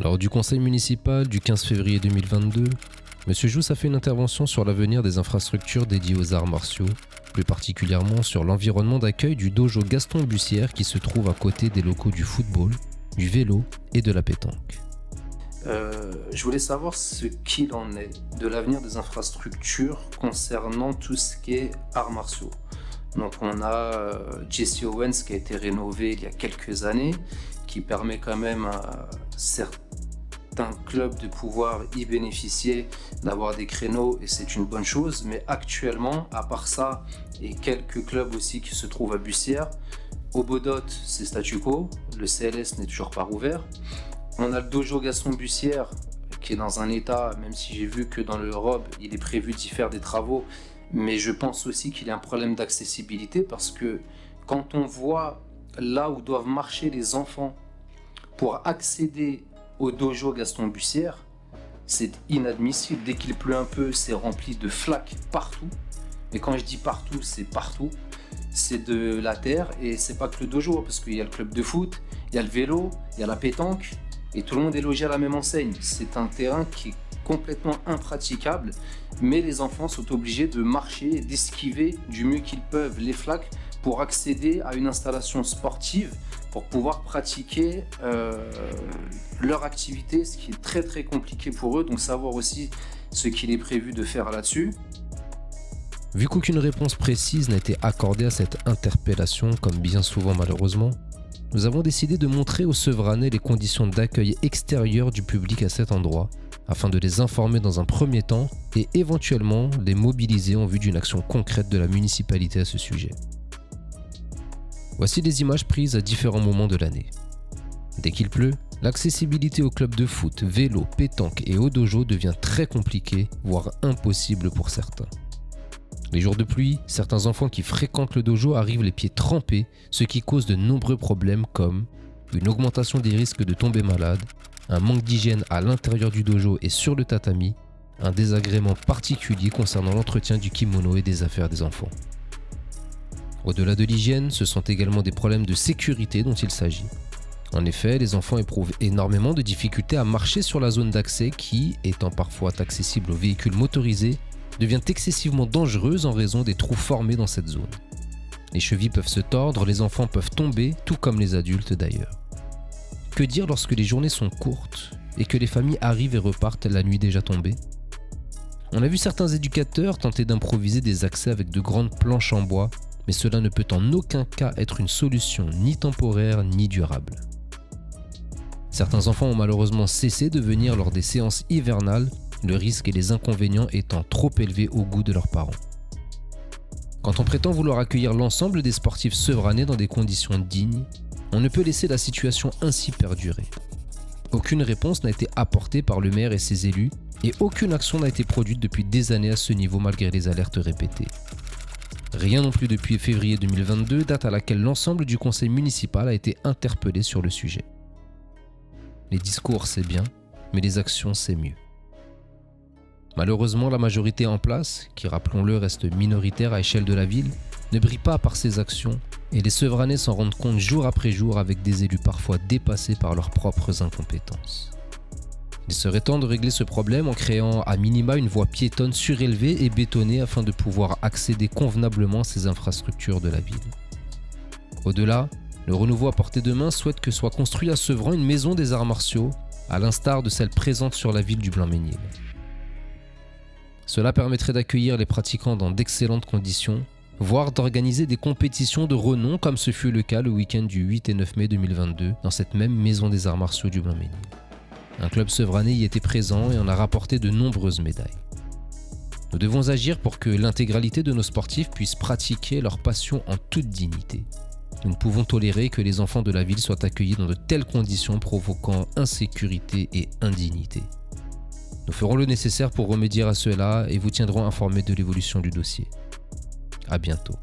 Lors du conseil municipal du 15 février 2022, M. Jousse a fait une intervention sur l'avenir des infrastructures dédiées aux arts martiaux, plus particulièrement sur l'environnement d'accueil du dojo Gaston Bussière qui se trouve à côté des locaux du football, du vélo et de la pétanque. Je voulais savoir ce qu'il en est de l'avenir des infrastructures concernant tout ce qui est arts martiaux. Donc on a Jesse Owens qui a été rénové il y a quelques années, qui permet quand même à certains clubs de pouvoir y bénéficier, d'avoir des créneaux, et c'est une bonne chose. Mais actuellement, à part ça, et quelques clubs aussi qui se trouvent à Bussière, au Bodot c'est statu quo, le CLS n'est toujours pas rouvert. On a le dojo Gaston Bussière qui est dans un état, même si j'ai vu que dans le ROB il est prévu d'y faire des travaux, mais je pense aussi qu'il y a un problème d'accessibilité, parce que quand on voit là où doivent marcher les enfants pour accéder au dojo Gaston Bussière, c'est inadmissible. Dès qu'il pleut un peu, c'est rempli de flaques partout. Et quand je dis partout, c'est partout. C'est de la terre, et c'est pas que le dojo, parce qu'il y a le club de foot, il y a le vélo, il y a la pétanque, et tout le monde est logé à la même enseigne. C'est un terrain qui est complètement impraticable, mais les enfants sont obligés de marcher et d'esquiver du mieux qu'ils peuvent les flaques pour accéder à une installation sportive, pour pouvoir pratiquer leur activité, ce qui est très très compliqué pour eux. Donc savoir aussi ce qu'il est prévu de faire là-dessus. Vu qu'aucune réponse précise n'a été accordée à cette interpellation, comme bien souvent malheureusement, nous avons décidé de montrer aux Sevranais les conditions d'accueil extérieur du public à cet endroit, afin de les informer dans un premier temps et éventuellement les mobiliser en vue d'une action concrète de la municipalité à ce sujet. Voici les images prises à différents moments de l'année. Dès qu'il pleut, l'accessibilité aux clubs de foot, vélo, pétanque et au dojo devient très compliquée, voire impossible pour certains. Les jours de pluie, certains enfants qui fréquentent le dojo arrivent les pieds trempés, ce qui cause de nombreux problèmes comme une augmentation des risques de tomber malade, un manque d'hygiène à l'intérieur du dojo et sur le tatami, un désagrément particulier concernant l'entretien du kimono et des affaires des enfants. Au-delà de l'hygiène, ce sont également des problèmes de sécurité dont il s'agit. En effet, les enfants éprouvent énormément de difficultés à marcher sur la zone d'accès qui, étant parfois accessible aux véhicules motorisés, devient excessivement dangereuse en raison des trous formés dans cette zone. Les chevilles peuvent se tordre, les enfants peuvent tomber, tout comme les adultes d'ailleurs. Que dire lorsque les journées sont courtes et que les familles arrivent et repartent la nuit déjà tombée ? On a vu certains éducateurs tenter d'improviser des accès avec de grandes planches en bois, mais cela ne peut en aucun cas être une solution ni temporaire ni durable. Certains enfants ont malheureusement cessé de venir lors des séances hivernales, le risque et les inconvénients étant trop élevés au goût de leurs parents. Quand on prétend vouloir accueillir l'ensemble des sportifs sevranais dans des conditions dignes, on ne peut laisser la situation ainsi perdurer. Aucune réponse n'a été apportée par le maire et ses élus, et aucune action n'a été produite depuis des années à ce niveau malgré les alertes répétées. Rien non plus depuis février 2022, date à laquelle l'ensemble du conseil municipal a été interpellé sur le sujet. Les discours c'est bien, mais les actions c'est mieux. Malheureusement, la majorité en place, qui rappelons-le reste minoritaire à échelle de la ville, ne brille pas par ses actions, et les Sevranais s'en rendent compte jour après jour avec des élus parfois dépassés par leurs propres incompétences. Il serait temps de régler ce problème en créant à minima une voie piétonne surélevée et bétonnée afin de pouvoir accéder convenablement à ces infrastructures de la ville. Au-delà, le renouveau à portée de main souhaite que soit construite à Sevran une maison des arts martiaux, à l'instar de celle présente sur la ville du Blanc-Mesnil. Cela permettrait d'accueillir les pratiquants dans d'excellentes conditions, voire d'organiser des compétitions de renom comme ce fut le cas le week-end du 8 et 9 mai 2022 dans cette même maison des arts martiaux du Blanc-Mesnil. Un club sevranais y était présent et en a rapporté de nombreuses médailles. Nous devons agir pour que l'intégralité de nos sportifs puissent pratiquer leur passion en toute dignité. Nous ne pouvons tolérer que les enfants de la ville soient accueillis dans de telles conditions provoquant insécurité et indignité. Nous ferons le nécessaire pour remédier à cela et vous tiendrons informés de l'évolution du dossier. À bientôt.